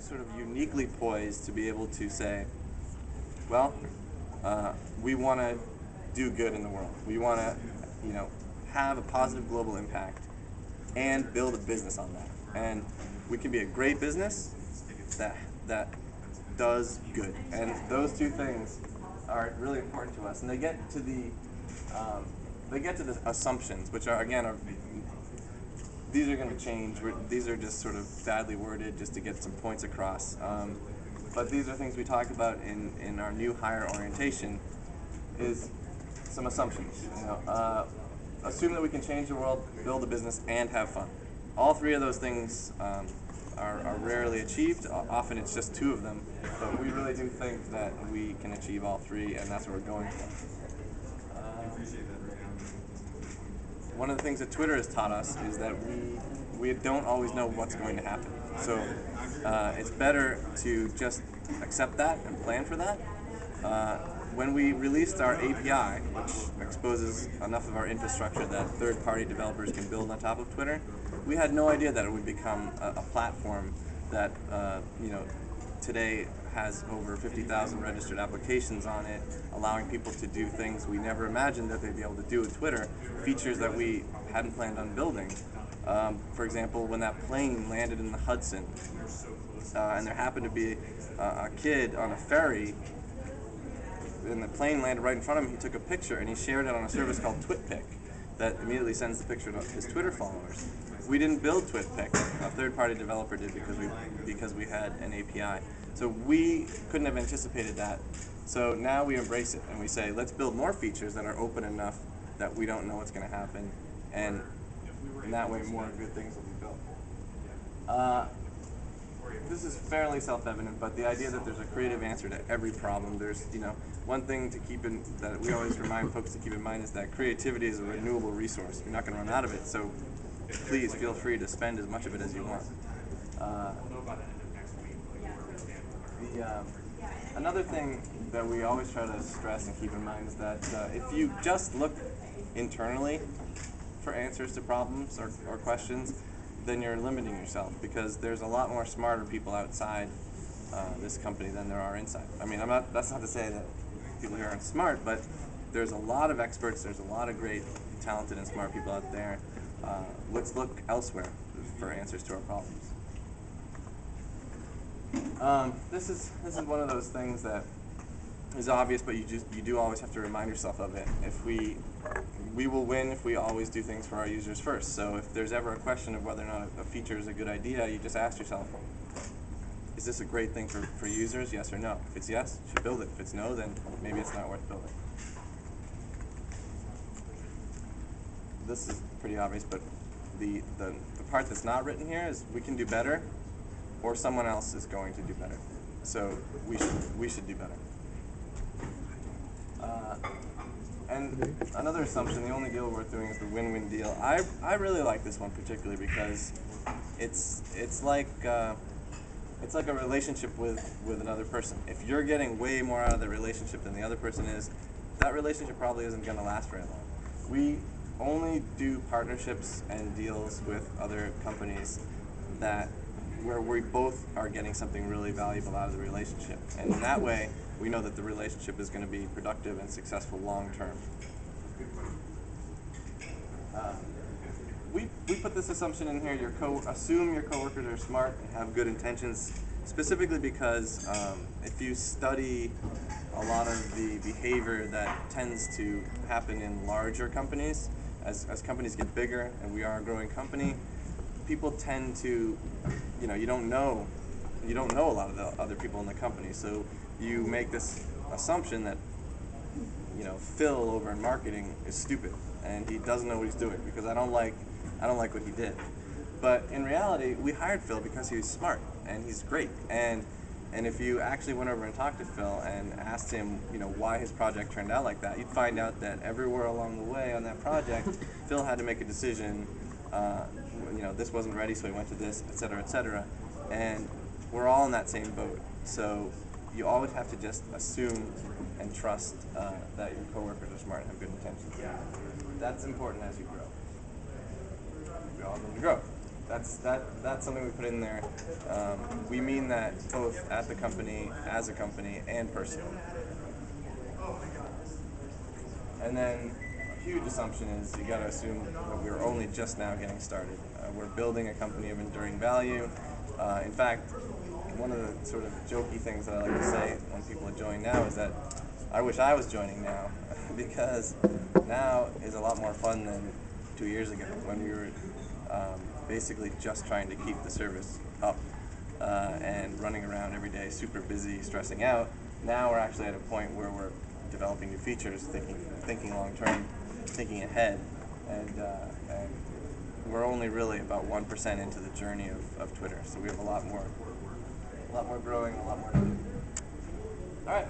sort of uniquely poised to be able to say, well, we want to do good in the world. We want to, have a positive global impact and build a business on that. And we can be a great business that does good. And those two things are really important to us. And they get to the assumptions, which are these are going to change. These are just sort of badly worded just to get some points across. But these are things we talk about in our new hire orientation, is some assumptions. Assume that we can change the world, build a business, and have fun. All three of those things are rarely achieved. Often it's just two of them, but we really do think that we can achieve all three, and that's what we're going for. One of the things that Twitter has taught us is that we don't always know what's going to happen. So it's better to just accept that and plan for that. When we released our API, which exposes enough of our infrastructure that third-party developers can build on top of Twitter, we had no idea that it would become a platform that today has over 50,000 registered applications on it, allowing people to do things we never imagined that they'd be able to do with Twitter, features that we hadn't planned on building. For example, when that plane landed in the Hudson, and there happened to be a kid on a ferry, and the plane landed right in front of him, he took a picture and he shared it on a service called TwitPic that immediately sends the picture to his Twitter followers. We didn't build TwitPic. A third-party developer did because we had an API. So we couldn't have anticipated that. So now we embrace it and we say, let's build more features that are open enough that we don't know what's going to happen, and in that way more good things will be built. This is fairly self-evident, but the idea that there's a creative answer to every problem, there's, one thing to keep in, that we always remind folks to keep in mind is that creativity is a renewable resource. You're not going to run out of it, so please feel free to spend as much of it as you want. Another thing that we always try to stress and keep in mind is that if you just look internally for answers to problems or questions, then you're limiting yourself, because there's a lot more smarter people outside this company than there are inside. I mean, that's not to say that people here aren't smart, but there's a lot of experts, there's a lot of great, talented and smart people out there. Let's look elsewhere for answers to our problems. This is one of those things that is obvious, but you do always have to remind yourself of it. If we will win if we always do things for our users first. So if there's ever a question of whether or not a feature is a good idea, you just ask yourself, is this a great thing for users, yes or no? If it's yes, you should build it. If it's no, then maybe it's not worth building. This is pretty obvious, but the part that's not written here is we can do better, or someone else is going to do better. So we should do better. And another assumption, the only deal worth doing is the win-win deal. I really like this one particularly because it's like a relationship with another person. If you're getting way more out of the relationship than the other person is, that relationship probably isn't going to last very long. We only do partnerships and deals with other companies where we both are getting something really valuable out of the relationship. And in that way, we know that the relationship is going to be productive and successful long term. We put this assumption in here, assume your coworkers are smart and have good intentions, specifically because if you study a lot of the behavior that tends to happen in larger companies, as companies get bigger, and we are a growing company, people tend to, you don't know a lot of the other people in the company, so you make this assumption that, Phil over in marketing is stupid and he doesn't know what he's doing because I don't like what he did. But in reality, we hired Phil because he was smart and he's great. And if you actually went over and talked to Phil and asked him, why his project turned out like that, you'd find out that everywhere along the way on that project, Phil had to make a decision. This wasn't ready, so he went to this, et cetera, and we're all in that same boat. So you always have to just assume and trust that your coworkers are smart and have good intentions. That's important as you grow. We all need to grow. that's something we put in there. We mean that both at the company, as a company, and personally. And then a huge assumption is you got to assume that we're only just now getting started. We're building a company of enduring value. In fact, one of the sort of jokey things that I like to say when people join now is that I wish I was joining now because now is a lot more fun than 2 years ago when we were basically just trying to keep the service up and running around every day, super busy, stressing out. Now we're actually at a point where we're developing new features, thinking long term, thinking ahead, and we're only really about 1% into the journey of Twitter. So we have a lot more growing, a lot more to do. All right.